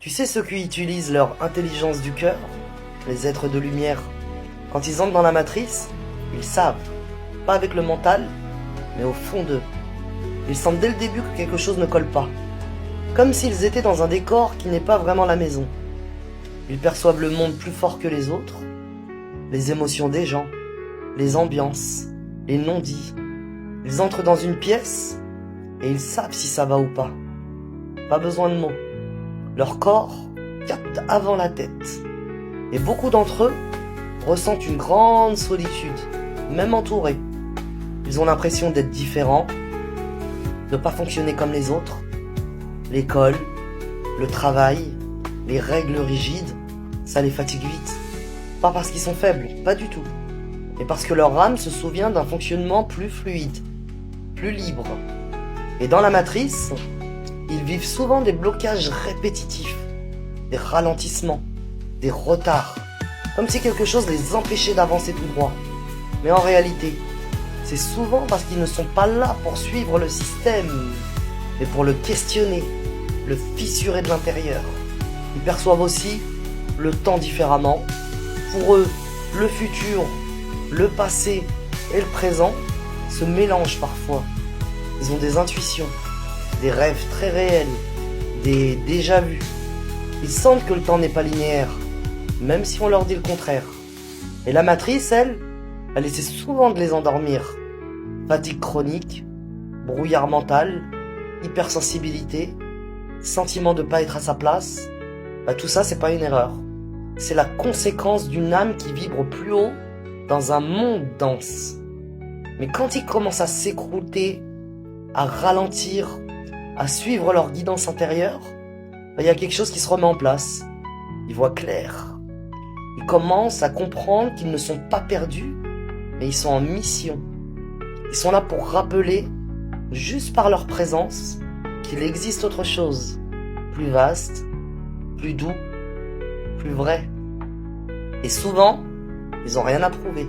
Tu sais ceux qui utilisent leur intelligence du cœur, les êtres de lumière, quand ils entrent dans la matrice, ils savent, pas avec le mental, mais au fond d'eux. Ils sentent dès le début que quelque chose ne colle pas, comme s'ils étaient dans un décor qui n'est pas vraiment la maison. Ils perçoivent le monde plus fort que les autres, les émotions des gens, les ambiances, les non-dits. Ils entrent dans une pièce et ils savent si ça va ou pas. Pas besoin de mots. Leur corps capte avant la tête. Et beaucoup d'entre eux ressentent une grande solitude, même entourés. Ils ont l'impression d'être différents, de pas fonctionner comme les autres. L'école, le travail, les règles rigides, ça les fatigue vite. Pas parce qu'ils sont faibles, pas du tout. Mais parce que leur âme se souvient d'un fonctionnement plus fluide, plus libre. Et dans la matrice, ils vivent souvent des blocages répétitifs, des ralentissements, des retards, comme si quelque chose les empêchait d'avancer tout droit. Mais en réalité, c'est souvent parce qu'ils ne sont pas là pour suivre le système, mais pour le questionner, le fissurer de l'intérieur. Ils perçoivent aussi le temps différemment. Pour eux, le futur, le passé et le présent se mélangent parfois. Ils ont des intuitions, des rêves très réels, des déjà-vus. Ils sentent que le temps n'est pas linéaire, même si on leur dit le contraire. Et la matrice, elle essaie souvent de les endormir. Fatigue chronique, brouillard mental, hypersensibilité, sentiment de pas être à sa place, tout ça c'est pas une erreur. C'est la conséquence d'une âme qui vibre plus haut dans un monde dense. Mais quand ils commencent à s'écrouter, à ralentir, à suivre leur guidance intérieure, il y a quelque chose qui se remet en place. Ils voient clair. Ils commencent à comprendre qu'ils ne sont pas perdus, mais ils sont en mission. Ils sont là pour rappeler, juste par leur présence, qu'il existe autre chose, plus vaste, plus doux, plus vrai. Et souvent, ils n'ont rien à prouver.